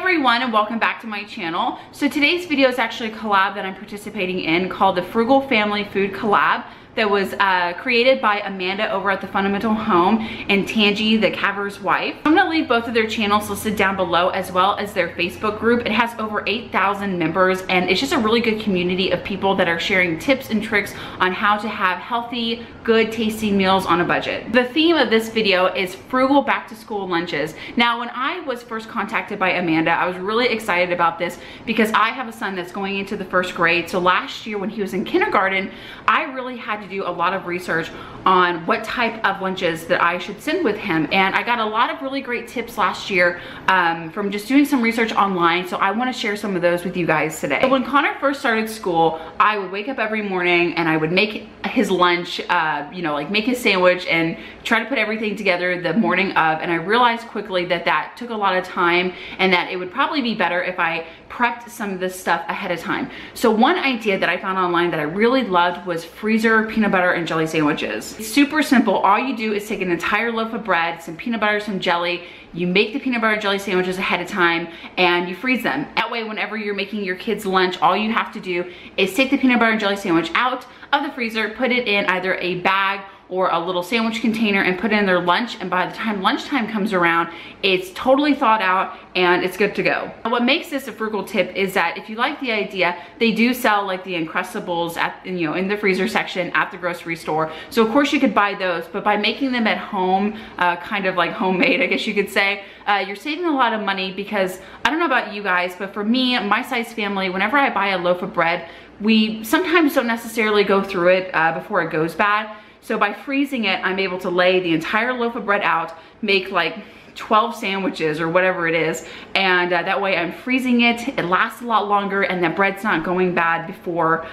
everyone, and welcome back to my channel. So today's video is actually a collab that I'm participating in called the Frugal Family Food Collab that was created by Amanda over at the Fundamental Home and Tangi, the caver's wife. I'm gonna leave both of their channels listed down below as well as their Facebook group. It has over 8,000 members and it's just a really good community of people that are sharing tips and tricks on how to have healthy, good tasting meals on a budget. The theme of this video is frugal back to school lunches. Now, when I was first contacted by Amanda, I was really excited about this because I have a son that's going into the first grade. So last year when he was in kindergarten, I really had to do a lot of research on what type of lunches that I should send with him. And I got a lot of really great tips last year from just doing some research online. So I want to share some of those with you guys today. So when Connor first started school, I would wake up every morning and I would make his lunch, you know, like make his sandwich and try to put everything together the morning of. And I realized quickly that that took a lot of time and that it would probably be better if I prepped some of this stuff ahead of time. So one idea that I found online that I really loved was freezer peanut butter and jelly sandwiches. It's super simple. All you do is take an entire loaf of bread, some peanut butter, some jelly. You make the peanut butter and jelly sandwiches ahead of time and you freeze them. That way, whenever you're making your kids lunch, all you have to do is take the peanut butter and jelly sandwich out of the freezer, put it in either a bag or a little sandwich container and put it in their lunch, and by the time lunchtime comes around, it's totally thawed out and it's good to go. And what makes this a frugal tip is that if you like the idea, they do sell like the Uncrustables at, you know, in the freezer section at the grocery store. So of course you could buy those, but by making them at home, kind of like homemade, I guess you could say, you're saving a lot of money because I don't know about you guys, but for me, my size family, whenever I buy a loaf of bread, we sometimes don't necessarily go through it before it goes bad. So by freezing it, I'm able to lay the entire loaf of bread out, make like 12 sandwiches or whatever it is, and that way I'm freezing it, it lasts a lot longer, and that bread's not going bad before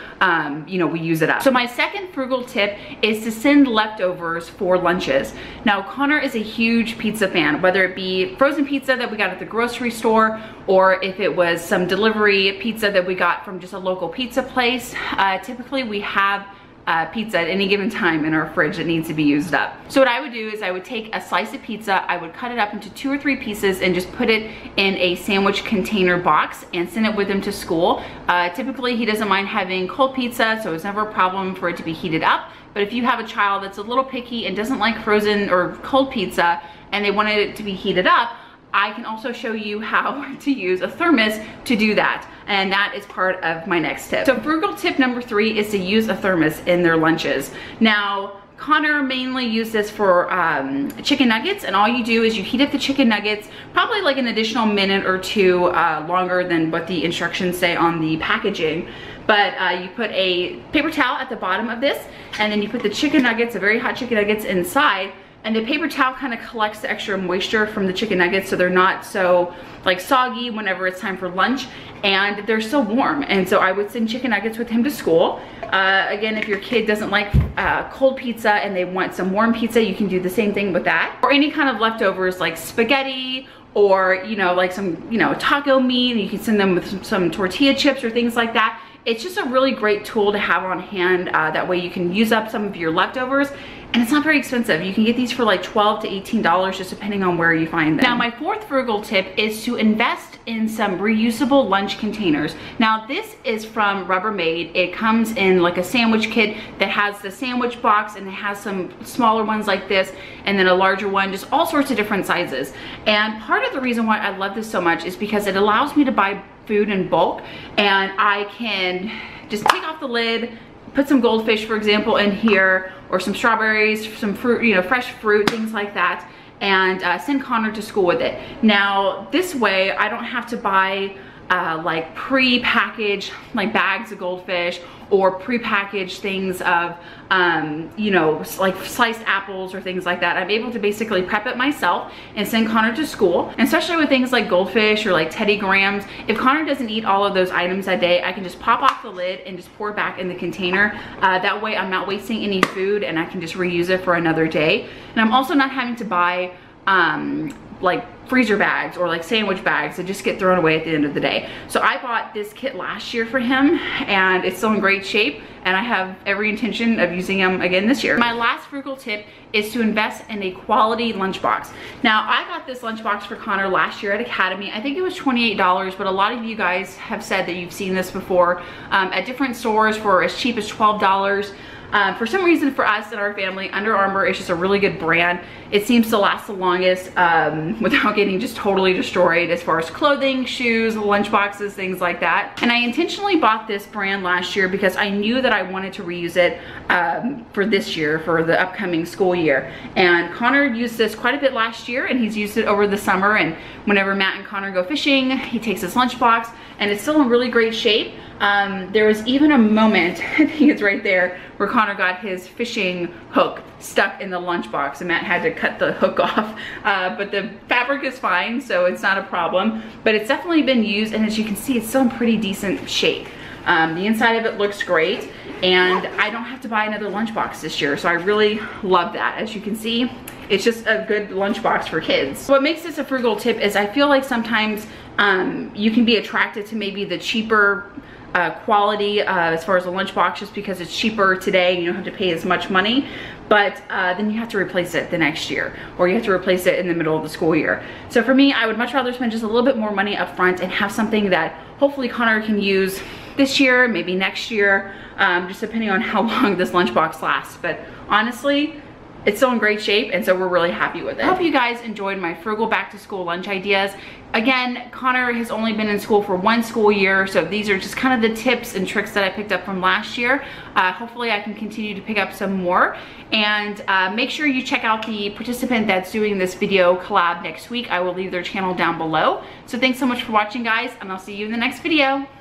you know, we use it up. So my second frugal tip is to send leftovers for lunches. Now, Connor is a huge pizza fan, whether it be frozen pizza that we got at the grocery store, or if it was some delivery pizza that we got from just a local pizza place. Typically we have pizza at any given time in our fridge that needs to be used up. So what I would do is I would take a slice of pizza, I would cut it up into 2 or 3 pieces and just put it in a sandwich container box and send it with him to school. Typically he doesn't mind having cold pizza, so it's never a problem for it to be heated up. But if you have a child that's a little picky and doesn't like frozen or cold pizza and they wanted it to be heated up, I can also show you how to use a thermos to do that. And that is part of my next tip. So frugal tip number 3 is to use a thermos in their lunches. Now, Connor mainly used this for chicken nuggets, and all you do is you heat up the chicken nuggets, probably like an additional minute or 2 longer than what the instructions say on the packaging. But you put a paper towel at the bottom of this, and then you put the chicken nuggets, the very hot chicken nuggets inside, and the paper towel kind of collects the extra moisture from the chicken nuggets so they're not so like soggy whenever it's time for lunch, and they're still warm. And so I would send chicken nuggets with him to school. Again, if your kid doesn't like cold pizza and they want some warm pizza, you can do the same thing with that. Or any kind of leftovers like spaghetti, or you know, like some, you know, taco meat, and you can send them with some tortilla chips or things like that. It's just a really great tool to have on hand. That way you can use up some of your leftovers, and it's not very expensive. You can get these for like $12 to $18 just depending on where you find them. Now, my 4th frugal tip is to invest in some reusable lunch containers. Now, this is from Rubbermaid. It comes in like a sandwich kit that has the sandwich box, and it has some smaller ones like this, and then a larger one, just all sorts of different sizes. And part of the reason why I love this so much is because it allows me to buy food in bulk, and I can just take off the lid, put some goldfish, for example, in here, or some strawberries, some fruit, you know, fresh fruit, things like that, and send Connor to school with it. Now, this way, I don't have to buy like pre-packaged like bags of goldfish, or pre-packaged things of you know, like sliced apples or things like that. I'm able to basically prep it myself and send Connor to school. And especially with things like goldfish or like Teddy Grahams, if Connor doesn't eat all of those items that day, I can just pop off the lid and just pour it back in the container. That way I'm not wasting any food, and I can just reuse it for another day. And I'm also not having to buy like freezer bags or like sandwich bags that just get thrown away at the end of the day. So I bought this kit last year for him, and it's still in great shape, and I have every intention of using them again this year. My last frugal tip is to invest in a quality lunchbox. Now, I got this lunchbox for Connor last year at Academy. I think it was $28, but a lot of you guys have said that you've seen this before at different stores for as cheap as $12. For some reason, for us and our family, Under Armour is just a really good brand. It seems to last the longest without getting just totally destroyed as far as clothing, shoes, lunch boxes, things like that. And I intentionally bought this brand last year because I knew that I wanted to reuse it for this year, for the upcoming school year. And Connor used this quite a bit last year, and he's used it over the summer. And whenever Matt and Connor go fishing, he takes his lunchbox, and it's still in really great shape. There was even a moment, I think it's right there, where Connor got his fishing hook stuck in the lunchbox, and Matt had to cut the hook off. But the fabric is fine, so it's not a problem. But it's definitely been used, and as you can see, it's still in pretty decent shape. The inside of it looks great, and I don't have to buy another lunchbox this year, so I really love that. As you can see, it's just a good lunchbox for kids. What makes this a frugal tip is I feel like sometimes you can be attracted to maybe the cheaper quality as far as a lunchbox just because it's cheaper today and you don't have to pay as much money, but then you have to replace it the next year, or you have to replace it in the middle of the school year. So for me, I would much rather spend just a little bit more money up front and have something that hopefully Connor can use this year, maybe next year, just depending on how long this lunchbox lasts. But honestly, it's still in great shape, and so we're really happy with it. I hope you guys enjoyed my frugal back to school lunch ideas. Again, Connor has only been in school for 1 school year, so these are just kind of the tips and tricks that I picked up from last year. Hopefully I can continue to pick up some more. And make sure you check out the participant that's doing this video collab next week. I will leave their channel down below. So thanks so much for watching, guys, and I'll see you in the next video.